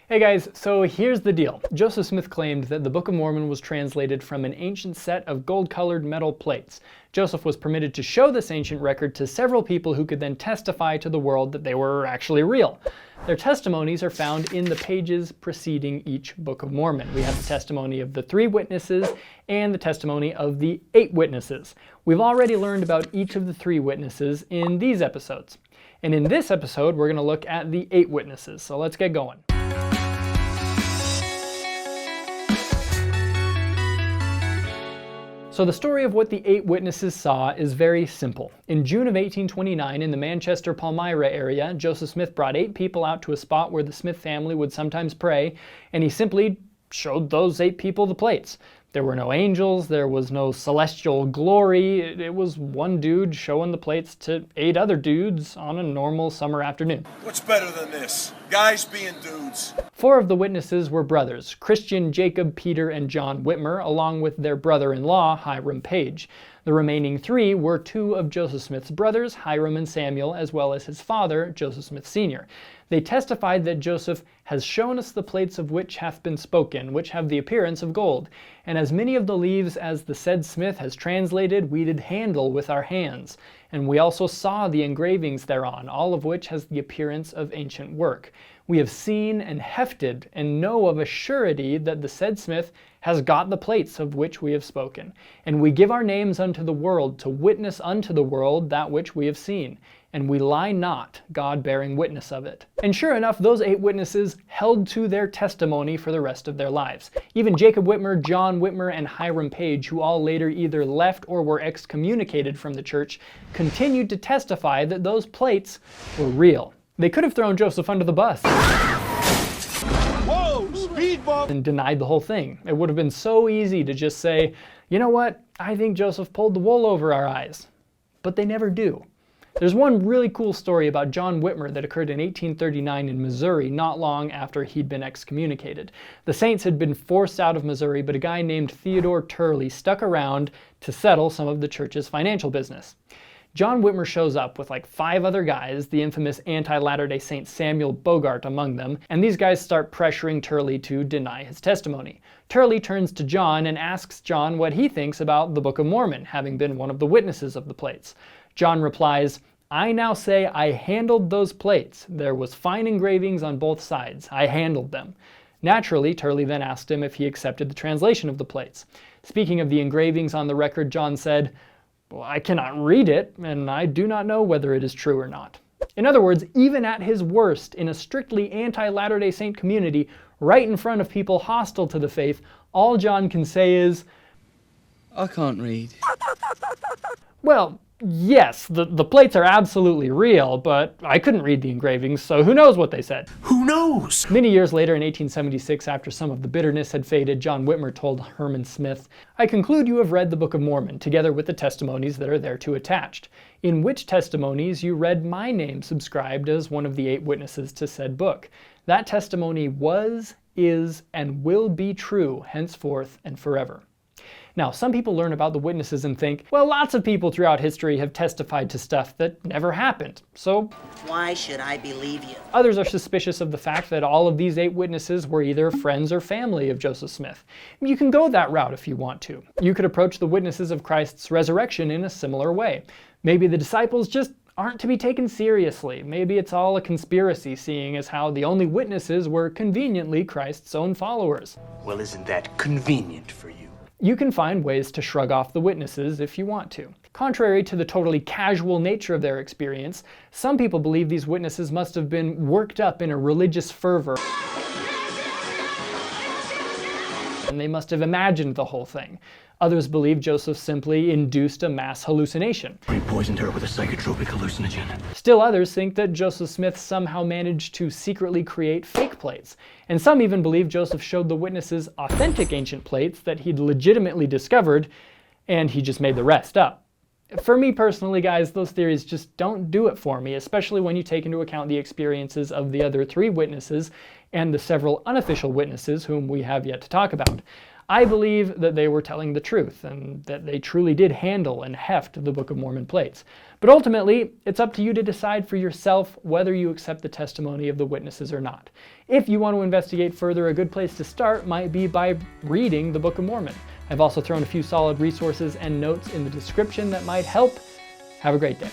Hey guys, so here's the deal. Joseph Smith claimed that the Book of Mormon was translated from an ancient set of gold-colored metal plates. Joseph was permitted to show this ancient record to several people who could then testify to the world that they were actually real. Their testimonies are found in the pages preceding each Book of Mormon. We have the testimony of the 3 witnesses and the testimony of the 8 witnesses. We've already learned about each of the 3 witnesses in these episodes. And in this episode, we're going to look at the 8 witnesses. So let's get going. So the story of what the 8 witnesses saw is very simple. In June of 1829, in the Manchester-Palmyra area, Joseph Smith brought 8 people out to a spot where the Smith family would sometimes pray, and he simply showed those 8 people the plates. There were no angels, there was no celestial glory, it was one dude showing the plates to 8 other dudes on a normal summer afternoon. What's better than this? Guys being dudes. 4 of the witnesses were brothers, Christian, Jacob, Peter, and John Whitmer, along with their brother-in-law, Hiram Page. The remaining 3 were 2 of Joseph Smith's brothers, Hiram and Samuel, as well as his father, Joseph Smith Sr. They testified that Joseph has shown us the plates of which hath been spoken, which have the appearance of gold. And as many of the leaves as the said Smith has translated, we did handle with our hands. And we also saw the engravings thereon, all of which has the appearance of ancient work. We have seen and hefted, and know of a surety that the said Smith has got the plates of which we have spoken. And we give our names unto the world, to witness unto the world that which we have seen. And we lie not, God bearing witness of it. And sure enough, those 8 witnesses held to their testimony for the rest of their lives. Even Jacob Whitmer, John Whitmer, and Hiram Page, who all later either left or were excommunicated from the church, continued to testify that those plates were real. They could have thrown Joseph under the bus. Whoa, speed bump! And denied the whole thing. It would have been so easy to just say, you know what, I think Joseph pulled the wool over our eyes. But they never do. There's one really cool story about John Whitmer that occurred in 1839 in Missouri, not long after he'd been excommunicated. The Saints had been forced out of Missouri, but a guy named Theodore Turley stuck around to settle some of the church's financial business. John Whitmer shows up with like 5 other guys, the infamous anti-Latter-day Saint Samuel Bogart among them, and these guys start pressuring Turley to deny his testimony. Turley turns to John and asks John what he thinks about the Book of Mormon, having been one of the witnesses of the plates. John replies, I now say I handled those plates. There was fine engravings on both sides. I handled them. Naturally, Turley then asked him if he accepted the translation of the plates. Speaking of the engravings on the record, John said, well, I cannot read it, and I do not know whether it is true or not. In other words, even at his worst, in a strictly anti-Latter-day Saint community, right in front of people hostile to the faith, all John can say is, I can't read. Well, yes, the plates are absolutely real, but I couldn't read the engravings, so who knows what they said. Who knows? Many years later, in 1876, after some of the bitterness had faded, John Whitmer told Herman Smith, I conclude you have read the Book of Mormon, together with the testimonies that are thereto attached, in which testimonies you read my name subscribed as one of the 8 witnesses to said book. That testimony was, is, and will be true henceforth and forever. Now, some people learn about the witnesses and think, well, lots of people throughout history have testified to stuff that never happened, so why should I believe you? Others are suspicious of the fact that all of these 8 witnesses were either friends or family of Joseph Smith. You can go that route if you want to. You could approach the witnesses of Christ's resurrection in a similar way. Maybe the disciples just aren't to be taken seriously. Maybe it's all a conspiracy, seeing as how the only witnesses were conveniently Christ's own followers. Well, isn't that convenient for you? You can find ways to shrug off the witnesses if you want to. Contrary to the totally casual nature of their experience, some people believe these witnesses must have been worked up in a religious fervor, and they must have imagined the whole thing. Others believe Joseph simply induced a mass hallucination. We poisoned her with a psychotropic hallucinogen. Still others think that Joseph Smith somehow managed to secretly create fake plates. And some even believe Joseph showed the witnesses authentic ancient plates that he'd legitimately discovered, and he just made the rest up. For me personally, guys, those theories just don't do it for me, especially when you take into account the experiences of the other 3 witnesses and the several unofficial witnesses whom we have yet to talk about. I believe that they were telling the truth and that they truly did handle and heft the Book of Mormon plates. But ultimately, it's up to you to decide for yourself whether you accept the testimony of the witnesses or not. If you want to investigate further, a good place to start might be by reading the Book of Mormon. I've also thrown a few solid resources and notes in the description that might help. Have a great day.